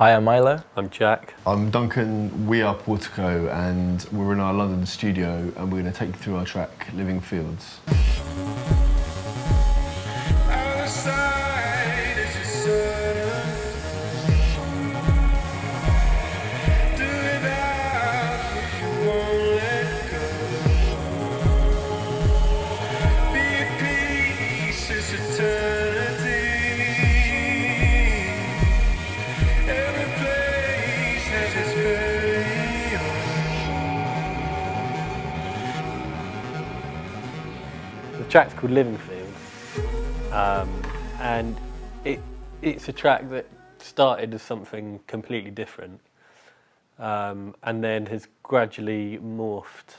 Hi, I'm Milo. I'm Jack. I'm Duncan, we are Portico, and we're in our London studio, and we're going to take you through our track, Living Fields. The track's called Living Fields, and it's a track that started as something completely different, and then has gradually morphed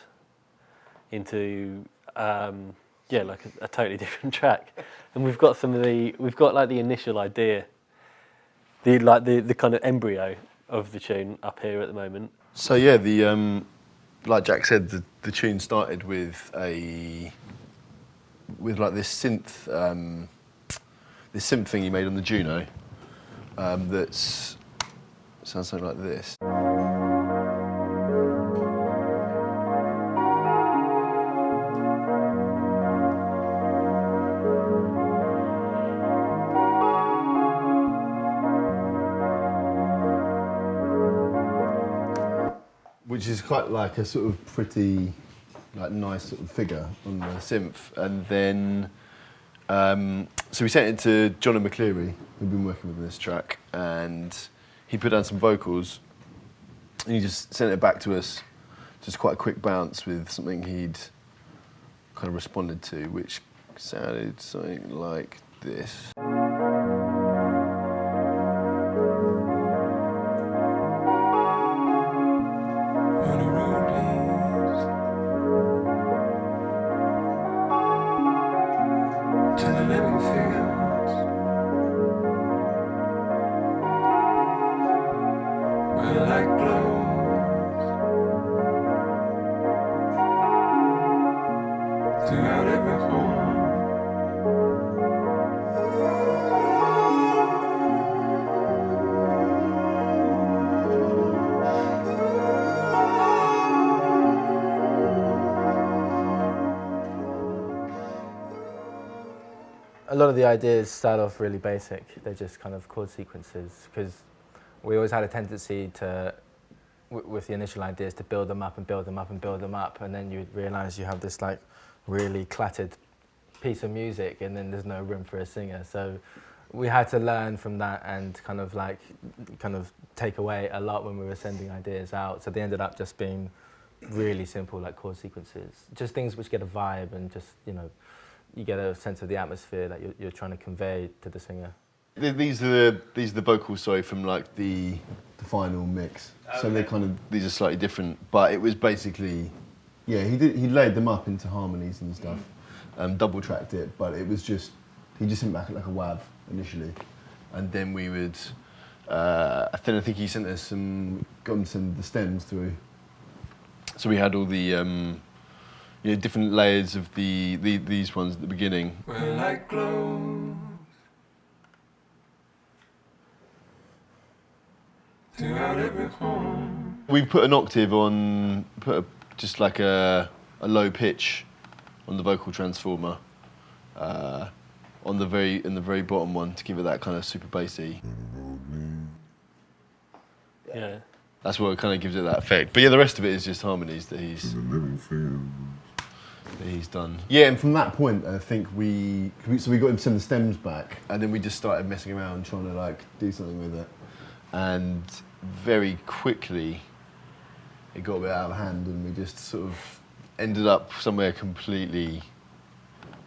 into like a totally different track. And we've got like the initial idea, the kind of embryo of the tune up here at the moment. So yeah, like Jack said, the tune started with like this synth thing he made on the Juno. Sounds something like this. Which is quite like a sort of pretty, like nice sort of figure on the synth. And then, so we sent it to John and McCleary, who've been working with this track, and he put down some vocals, and he just sent it back to us, just quite a quick bounce with something he'd kind of responded to, which sounded something like this. A lot of the ideas start off really basic. They're just kind of chord sequences, because we always had a tendency to, with the initial ideas, to build them up and build them up and build them up, and then you realise you have this like really clattered piece of music, and then there's no room for a singer. So we had to learn from that and kind of take away a lot when we were sending ideas out. So they ended up just being really simple, like chord sequences, just things which get a vibe and just, you get a sense of the atmosphere that you're trying to convey to the singer. These are the vocals, sorry, from like the final mix. Okay. So these are slightly different, but it was basically, yeah, he laid them up into harmonies and stuff, double tracked it, but it was just, he just sent back like a WAV initially, and then we would, I think he sent us got him to send the stems through. So we had all the, different layers of these ones at the beginning. We're like glows throughout every home. We put an octave on, just like a low pitch on the vocal transformer, in the very bottom one, to give it that kind of super bassy. Yeah. That's what kind of gives it that effect. But yeah, the rest of it is just harmonies that he's done. Yeah, and from that point, I think we got him to send the stems back, and then we just started messing around trying to like do something with it. And very quickly, it got a bit out of hand, and we just sort of ended up somewhere completely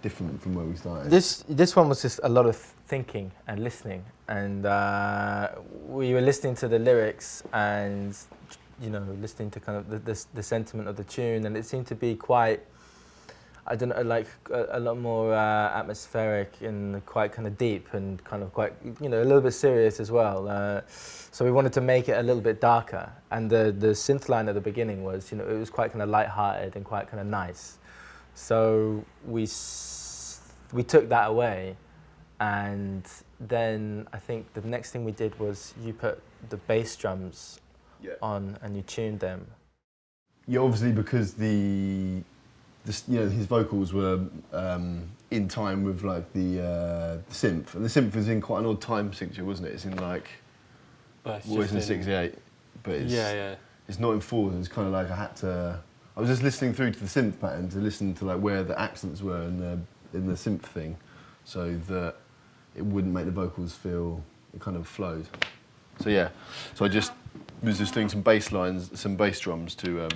different from where we started. This one was just a lot of thinking and listening, and we were listening to the lyrics and listening to kind of the sentiment of the tune, and it seemed to be quite, I don't know, like a lot more atmospheric and quite kind of deep and kind of quite, a little bit serious as well. So we wanted to make it a little bit darker, and the synth line at the beginning was, it was quite kind of light-hearted and quite kind of nice. So we took that away And then I think the next thing we did was you put the bass drums on and you tuned them. Yeah, obviously because his vocals were in time with like the synth, and the synth was in quite an odd time signature, wasn't it? It's in like it's in 68, but it's not in 4s. It's kind of like I was just listening through to the synth pattern to listen to like where the accents were in the synth thing, so that it wouldn't make the vocals feel, it kind of flowed. So yeah, so I was just doing some bass lines, some bass drums to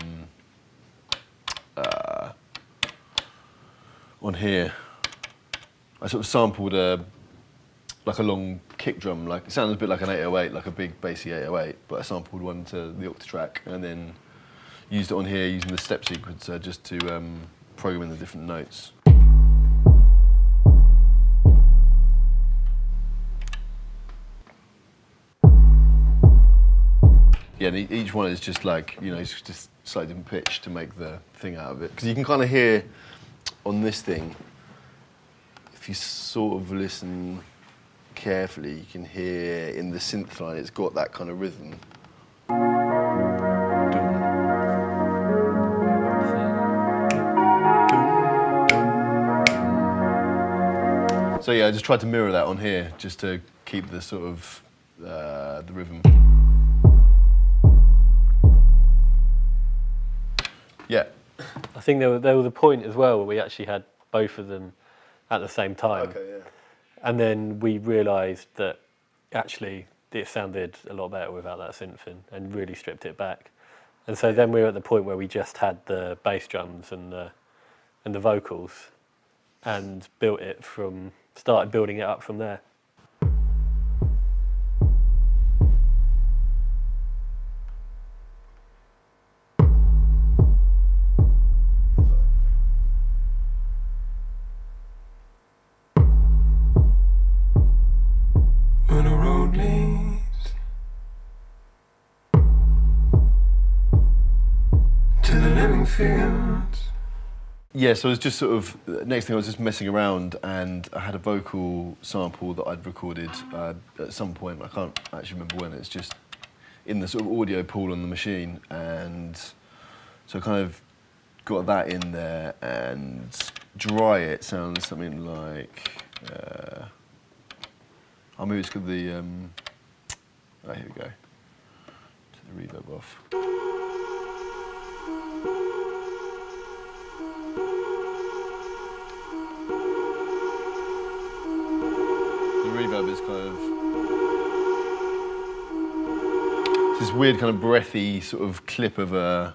on here. I sort of sampled like a long kick drum, like it sounds a bit like an 808, like a big bassy 808, but I sampled one to the Octatrack and then used it on here using the step sequencer just to program in the different notes. Yeah, and each one is just like, it's just slightly different pitch to make the thing out of it. Because you can kind of hear on this thing, if you sort of listen carefully, you can hear in the synth line, it's got that kind of rhythm. So yeah, I just tried to mirror that on here, just to keep the sort of, the rhythm. Yeah. I think there was a point as well where we actually had both of them at the same time. Okay, yeah. And then we realised that actually it sounded a lot better without that synth in, and really stripped it back. And so then we were at the point where we just had the bass drums and the vocals, and started building it up from there. When a road leads to the living fields. Yeah, so it was just sort of, next thing I was just messing around and I had a vocal sample that I'd recorded at some point, I can't actually remember when, it's just in the sort of audio pool on the machine, and so I kind of got that in there, and Dry It sounds something like, maybe it's called the, here we go, turn the reverb off. The reverb is kind of, it's this weird kind of breathy sort of clip of a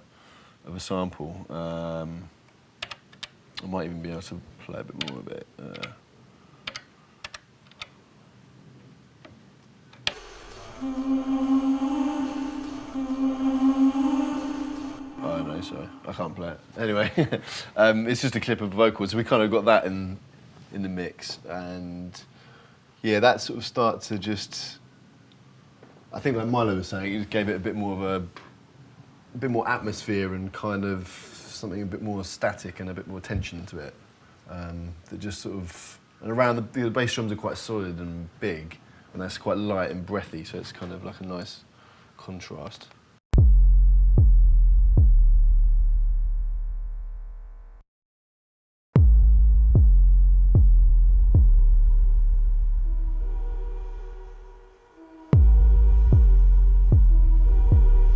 sample. I might even be able to play a bit more of it. Oh no, sorry, I can't play it. Anyway, it's just a clip of vocals, so we kind of got that in the mix, and yeah, that sort of start to just, I think like Milo was saying, it just gave it a bit more atmosphere and kind of something a bit more static and a bit more tension to it. That just sort of, and around the bass drums are quite solid and big, and that's quite light and breathy, so it's kind of like a nice contrast.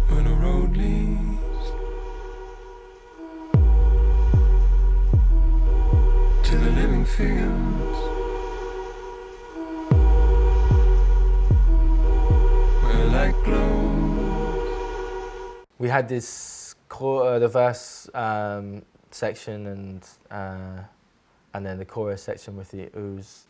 When a road leads to the living fields, where light glows. We had this the verse section and then the chorus section with the ooze.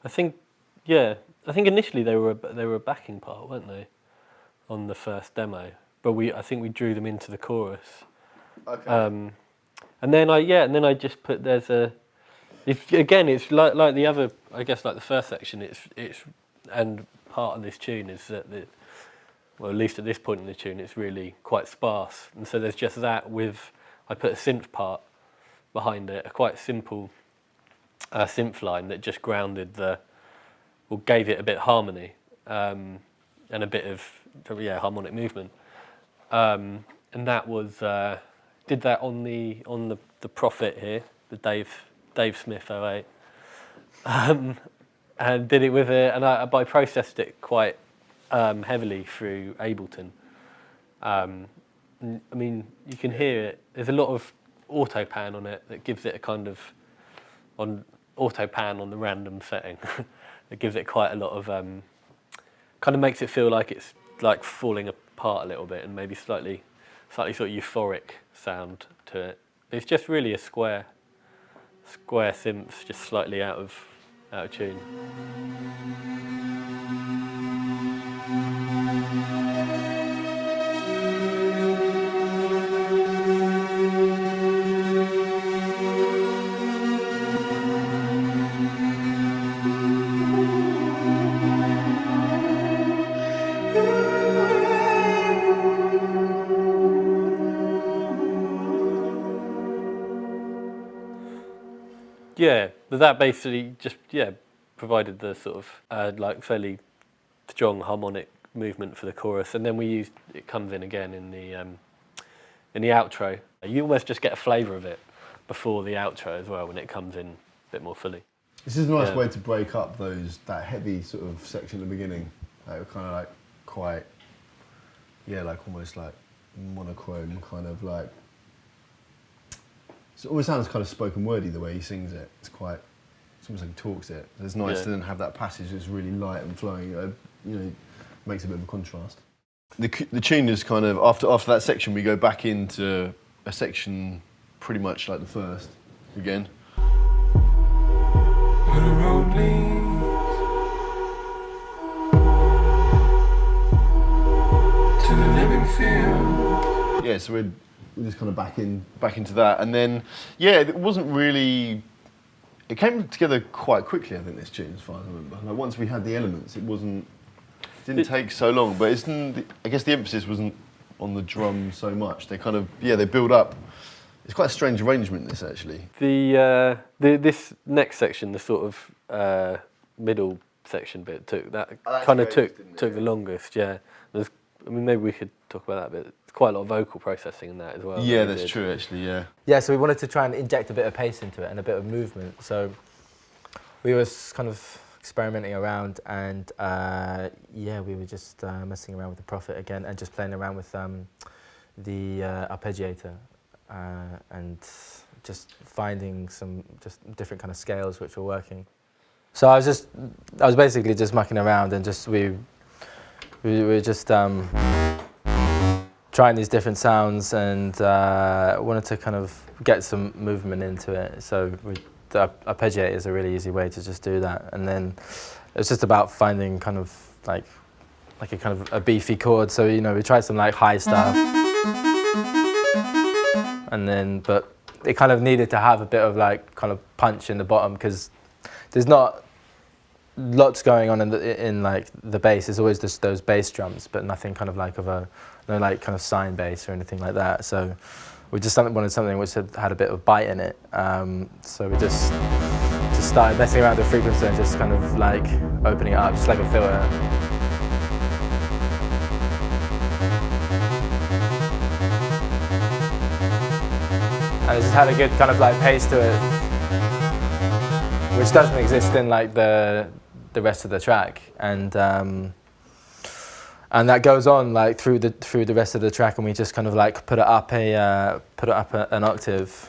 I think initially they were a backing part, weren't they, on the first demo? But I think we drew them into the chorus. Okay. And then I just put again it's like the other, I guess, like the first section, it's and part of this tune is that well, at least at this point in the tune, it's really quite sparse, and so there's just that with I put a synth part behind it, a quite simple synth line that just grounded gave it a bit of harmony and a bit of harmonic movement, and that was did that on the Prophet here, the Dave Smith 08, and did it with I processed it quite heavily through Ableton. I mean, you can hear it. There's a lot of auto pan on it that gives it a kind of auto pan on the random setting. It gives it quite a lot of kind of makes it feel like it's like falling apart a little bit, and maybe slightly sort of euphoric sound to it. It's just really a square synth, just slightly out of tune. Yeah, but that basically just provided the sort of like fairly strong harmonic movement for the chorus, and then it comes in again in the outro. You almost just get a flavour of it before the outro as well when it comes in a bit more fully. This is a nice way to break up that heavy sort of section at the beginning. Kind of like quite, like almost like monochrome, kind of like. It always sounds kind of spoken wordy the way he sings it. It's almost like he talks it. It's nice to then have that passage that's really light and flowing. Makes a bit of a contrast. The tune is kind of after that section we go back into a section pretty much like the first again. Where the road leads to the living field. Yeah, so we're just kind of back into that, and then it wasn't really. It came together quite quickly, I think, this tune, as far as I remember. Like once we had the elements, it didn't take so long. But I guess the emphasis wasn't on the drum so much. They kind of they build up. It's quite a strange arrangement, this actually. This next section, the sort of middle section bit, took the longest. Yeah, maybe we could talk about that a bit. Quite a lot of vocal processing in that as well. Yeah, that's true actually, yeah. Yeah, so we wanted to try and inject a bit of pace into it and a bit of movement. So we were kind of experimenting around, and we were just messing around with the Prophet again and just playing around with the arpeggiator and just finding some just different kind of scales which were working. So I was basically just mucking around, and we were just trying these different sounds, and wanted to kind of get some movement into it. So the arpeggiator is a really easy way to just do that. And then it's just about finding kind of like a kind of a beefy chord. So we tried some like high stuff, and then but it kind of needed to have a bit of like kind of punch in the bottom, because there's not lots going on in like the bass. There's always just those bass drums, but nothing kind of like no like kind of sine bass or anything like that. So we just wanted something which had a bit of bite in it. So we just started messing around with the frequency and just kind of like opening it up, just like a filter. And it just had a good kind of like pace to it, which doesn't exist in like the rest of the track, and that goes on like through the rest of the track, and we just kind of like put it up an octave.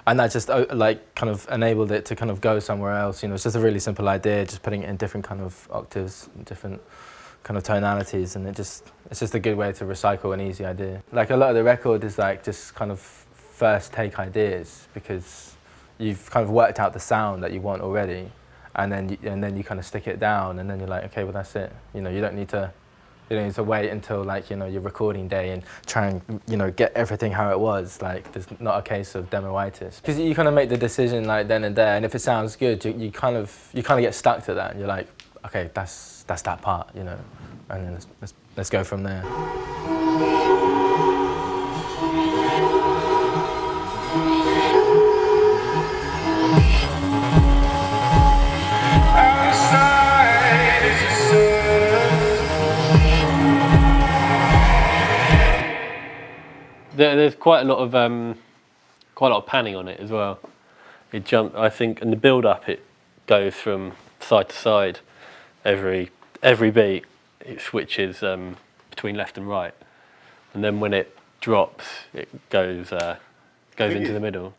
And that just like kind of enabled it to kind of go somewhere else. It's just a really simple idea, just putting it in different kind of octaves, different kind of tonalities, and it's just a good way to recycle an easy idea. Like a lot of the record is like just kind of first take ideas, because you've kind of worked out the sound that you want already, and then you kind of stick it down, and then you're like, okay, well that's it. You don't need to You don't need to wait until like, you know, your recording day and try and, you know, get everything how it was. Like, there's not a case of demoitis. Because you kind of make the decision like then and there, and if it sounds good, you kind of get stuck to that. And you're like, okay, that's that part, you know, and then let's go from there. There's quite a lot of panning on it as well. It jump, I think, in the build up it goes from side to side. Every beat it switches between left and right, and then when it drops, it goes into the middle.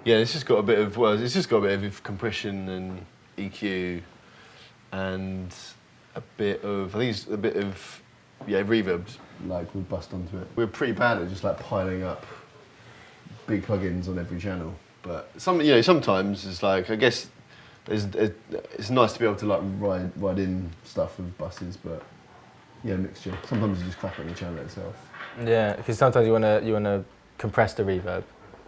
Yeah, it's just got a bit of compression and EQ, and a bit of reverb. Like we bust onto it. We're pretty bad at just like piling up big plugins on every channel, but sometimes it's like I guess it's nice to be able to like ride in stuff with buses, but yeah, mixture. Sometimes you just crack it on the channel itself. Yeah, because sometimes you wanna compress the reverb,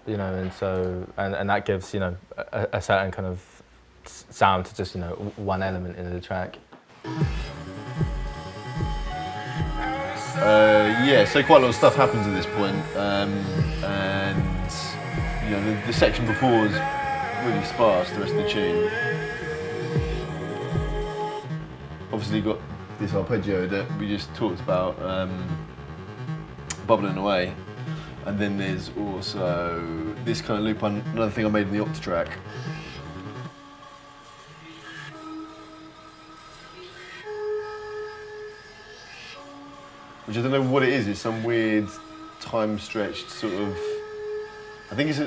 you know, and so and that gives, you know, a certain kind of sound to just, you know, one element in the track. Yeah, so quite a lot of stuff happens at this point, and you know the section before is really sparse. The rest of the tune, obviously, you've got this arpeggio that we just talked about, bubbling away, and then there's also this kind of loop on another thing I made in the octa track. Which I don't know what it is. It's some weird time-stretched sort of. I think it's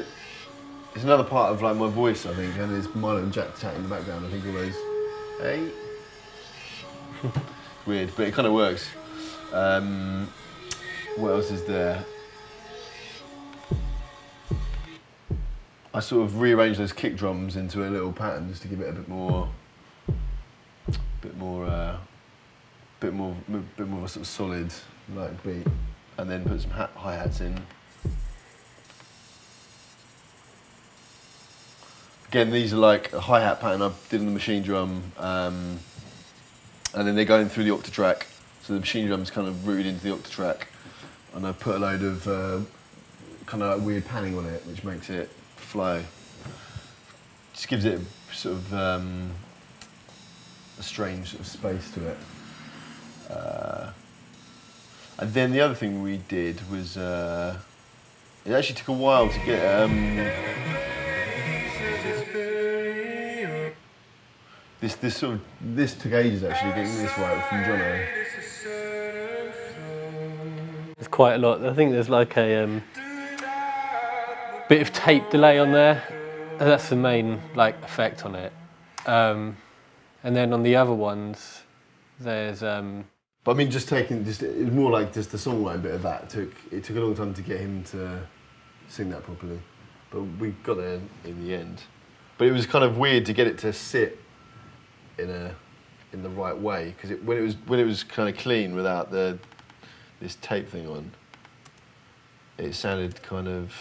another part of like my voice. I think, and there's Milo and Jack chatting in the background. I think all those. Hey. Weird, but it kind of works. What else is there? I sort of rearranged those kick drums into a little pattern just to give it a bit more of a sort of solid like beat, and then put some hi-hats in. Again, these are like a hi-hat pattern I did on the machine drum, and then they're going through the octa track, so the machine drum's kind of rooted into the octa track, and I put a load of kind of like weird panning on it, which makes it flow. Just gives it sort of a strange sort of space to it. And then the other thing we did was it actually took a while to get this took ages actually getting this right from Jono. There's quite a lot. I think there's like a bit of tape delay on there, and that's the main like effect on it. And then on the other ones, there's. But I mean, it was more like just the songwriting bit of that. It took a long time to get him to sing that properly, but we got there in the end. But it was kind of weird to get it to sit in the right way, because when it was kind of clean without this tape thing on, it sounded kind of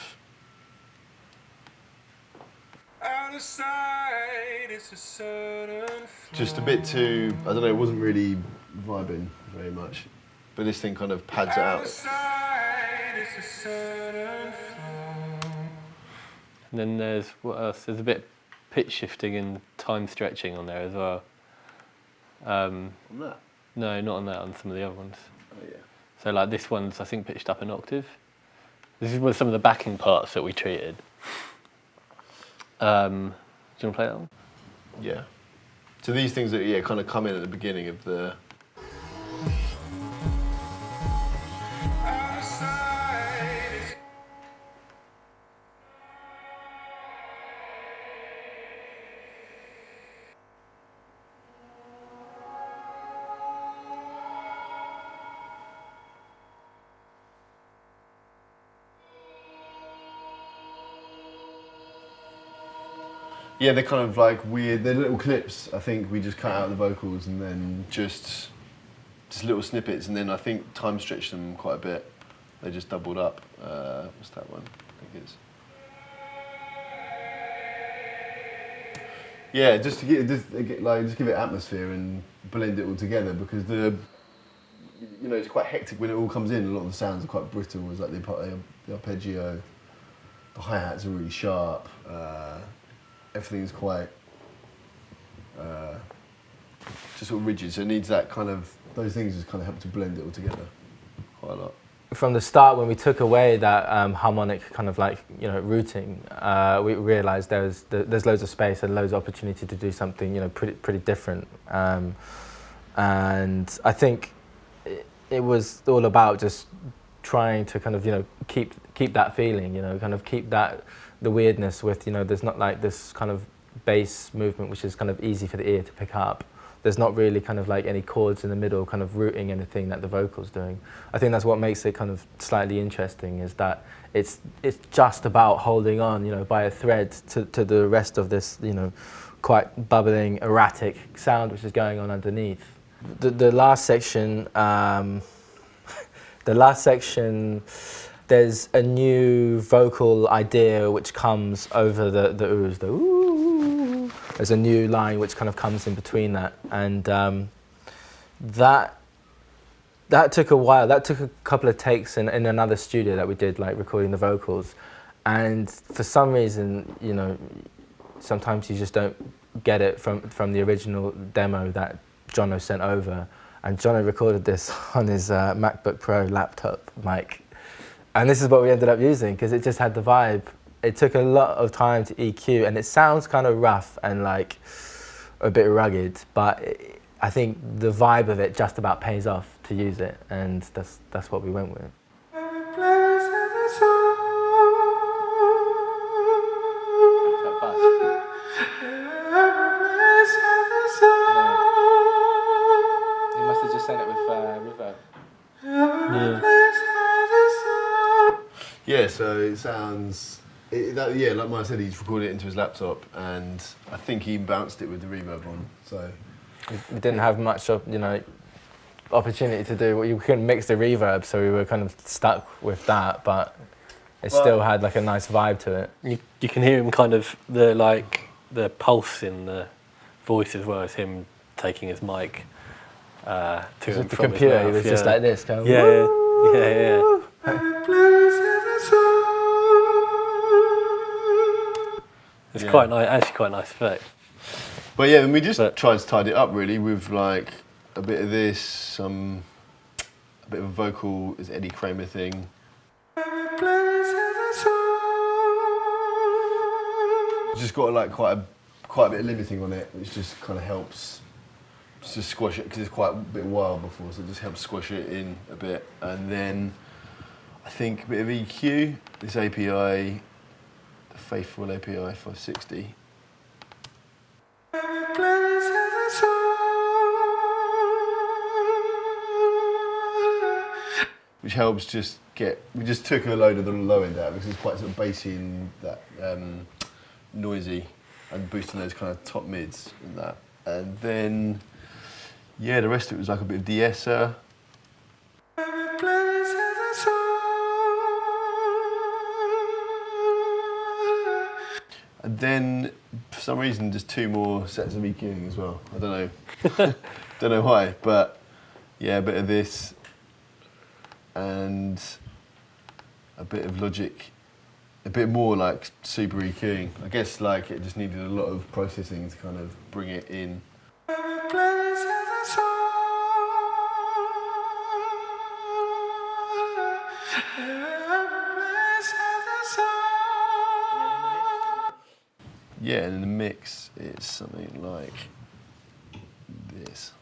just a bit too, I don't know, it wasn't really vibing very much. But this thing kind of pads it out. And then there's, what else? There's a bit pitch shifting and time stretching on there as well. On that? No, not on that, on some of the other ones. Oh yeah. So like this one's, I think, pitched up an octave. This is some of the backing parts that we treated. Do you want to play that one? Yeah. So these things that kind of come in at the beginning of the. Yeah, they're kind of like weird. They're little clips. I think we just cut out the vocals and then just little snippets, and then I think time stretched them quite a bit. They just doubled up. What's that one? I think it's. Yeah, just to just give it atmosphere and blend it all together, because it's quite hectic when it all comes in. A lot of the sounds are quite brittle. It's like the arpeggio, the hi-hats are really sharp. Everything's quite just sort of rigid. So it needs that kind of, those things just kind of help to blend it all together quite a lot. From the start, when we took away that harmonic kind of like, routing, we realised there's loads of space and loads of opportunity to do something, pretty different. And I think it was all about just trying to kind of, keep that feeling, kind of keep the weirdness with, there's not like this kind of bass movement which is kind of easy for the ear to pick up. There's not really kind of like any chords in the middle kind of rooting anything that the vocal's doing. I think that's what makes it kind of slightly interesting, is that it's just about holding on, by a thread to the rest of this, quite bubbling, erratic sound which is going on underneath. The last section, there's a new vocal idea which comes over the oohs, the ooh. There's a new line which kind of comes in between that, and that took a while. That took a couple of takes in another studio that we did, like recording the vocals, and for some reason, sometimes you just don't get it from the original demo that Jono sent over, and Jono recorded this on his MacBook Pro laptop mic, and this is what we ended up using because it just had the vibe. It took a lot of time to EQ, and it sounds kind of rough and like a bit rugged, but I think the vibe of it just about pays off to use it, and that's what we went with. You must have just sent it with reverb. Yeah, so it sounds. Like Mike said, he's recorded it into his laptop, and I think he bounced it with the reverb on. So we didn't have much of opportunity to do. We couldn't mix the reverb, so we were kind of stuck with that. But it still had like a nice vibe to it. You can hear him kind of the pulse in the voice as well as him taking his mic to him the from computer. his mouth. He was just like this, going, yeah. It's quite nice, actually quite nice effect. But yeah, and we just tried to tidy it up really with like a bit of this, a bit of a vocal, is Eddie Kramer thing. Just got like quite a bit of limiting on it, which just kind of helps just squash it, because it's quite a bit wild before, so it just helps squash it in a bit. And then I think a bit of EQ, this API, the faithful API 560. Which helps just we just took a load of the low end out because it's quite sort of bassy and that noisy, and boosting those kind of top mids and that. And then, yeah, the rest of it was like a bit of de-esser. And then, for some reason, just 2 more sets of EQing as well. I don't know, don't know why, but yeah, a bit of this and a bit of Logic, a bit more like super EQing. I guess like it just needed a lot of processing to kind of bring it in. Yeah, and in the mix, it's something like this.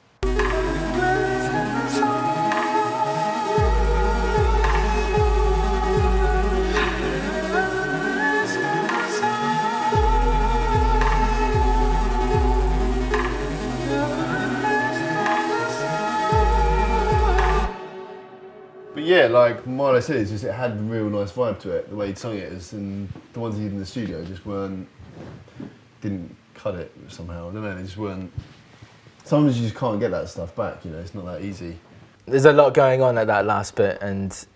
But yeah, like Milo said, it's just, it had a real nice vibe to it, the way he'd sung it, and the ones he did in the studio just weren't didn't cut it somehow. I don't know. They just weren't. Sometimes you just can't get that stuff back. You know, it's not that easy. There's a lot going on at that last bit, and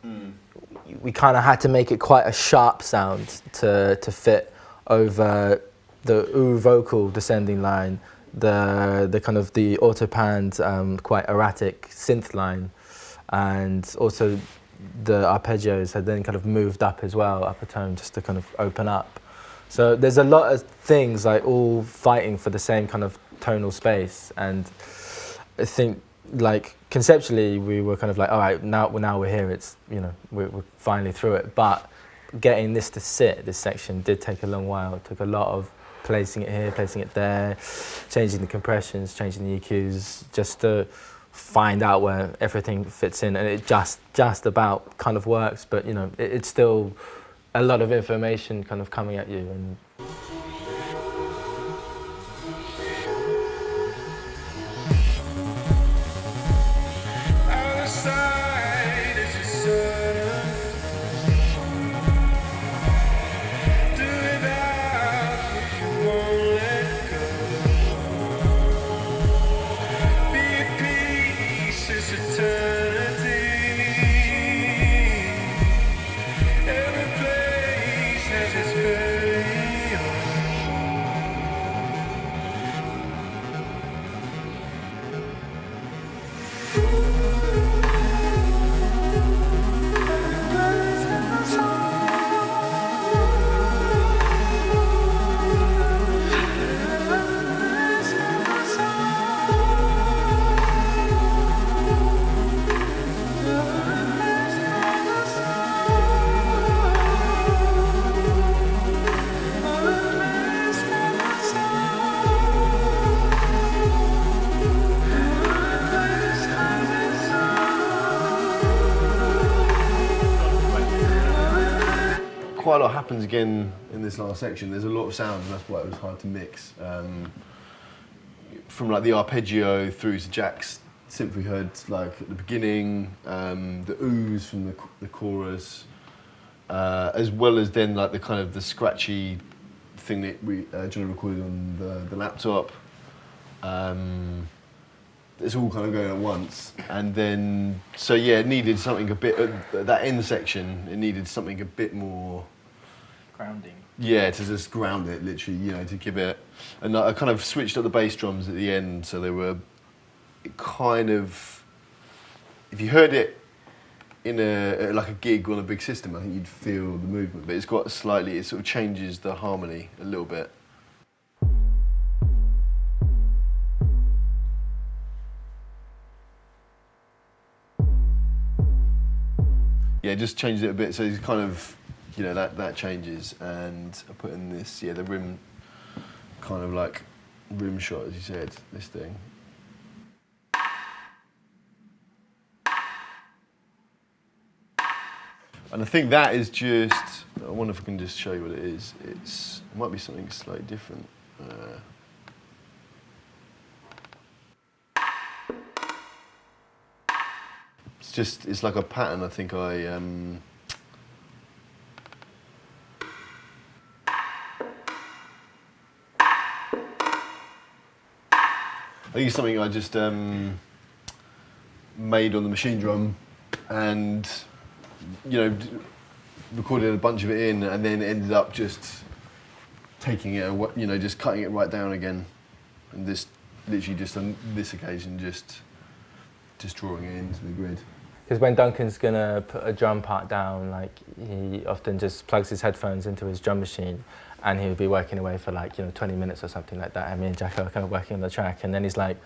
we kind of had to make it quite a sharp sound to fit over the ooh vocal descending line, the kind of the auto panned quite erratic synth line, and also the arpeggios had then kind of moved up as well, up a tone, just to kind of open up. So there's a lot of things like all fighting for the same kind of tonal space, and I think like conceptually we were kind of like, all right, now we're here, it's, you know, we're finally through it, but getting this to sit, this section, did take a long while. It took a lot of placing it here, placing it there, changing the compressions, changing the EQs, just to find out where everything fits in, and it just about kind of works, but you know, it's still a lot of information kind of coming at you. And Outside is the sun. Do without if you won't let go. Be at peace, it's eternity. Every place has its very own. Quite a lot happens again in this last section. There's a lot of sounds, and that's why it was hard to mix. From like the arpeggio through to Jack's synth we heard like at the beginning, the oohs from the chorus, as well as then like the kind of the scratchy thing that we Johnny recorded on the laptop. It's all kind of going at once, and then so yeah, it needed something a bit that end section. It needed something a bit more grounding. Yeah, to just ground it, literally, you know, to give it. And I kind of switched up the bass drums at the end, so they were kind of. If you heard it in like a gig on a big system, I think you'd feel the movement, but it's got slightly. It sort of changes the harmony a little bit. Yeah, just changed it a bit, so it's kind of, you know, that changes, and I put in this, yeah, the rim, kind of like rim shot, as you said, this thing. And I think that is just, I wonder if I can just show you what it is. It might be something slightly different. It's like a pattern, I think I think it's something I just made on the machine drum, and you know, recorded a bunch of it in, and then ended up just taking it, you know, just cutting it right down again, and this literally just on this occasion just drawing it into the grid. Because when Duncan's gonna put a drum part down, like he often just plugs his headphones into his drum machine, and he would be working away for like, you know, 20 minutes or something like that. And me and Jack are kind of working on the track, and then he's like,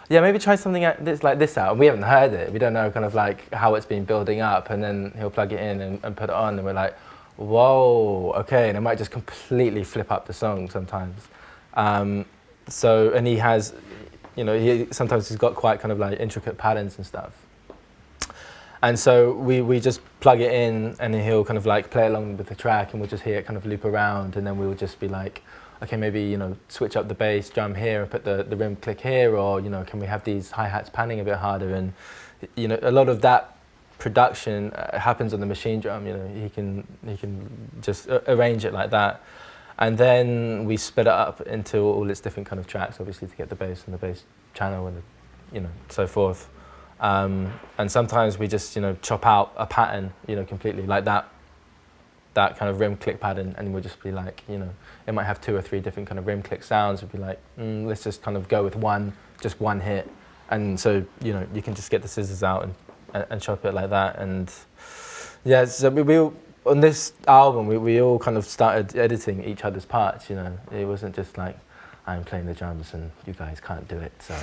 "Yeah, maybe try something like this out." And we haven't heard it. We don't know kind of like how it's been building up. And then he'll plug it in and put it on, and we're like, "Whoa, okay." And it might just completely flip up the song sometimes. So, and he has, you know, sometimes he's got quite kind of like intricate patterns and stuff. And so we just plug it in, and he'll kind of like play along with the track, and we'll just hear it kind of loop around, and then we'll just be like, okay, maybe, you know, switch up the bass drum here and put the rim click here, or, you know, can we have these hi-hats panning a bit harder? And, you know, a lot of that production happens on the machine drum. You know, he can just arrange it like that. And then we split it up into all its different kind of tracks, obviously to get the bass and the bass channel and so forth. And sometimes we just chop out a pattern completely like that kind of rim click pattern, and we'll just be like it might have 2 or 3 different kind of rim click sounds. We'd be like let's just kind of go with just one hit, and so you can just get the scissors out and chop it like that. And yeah, so we on this album we all kind of started editing each other's parts. It wasn't just like I'm playing the drums and you guys can't do it, so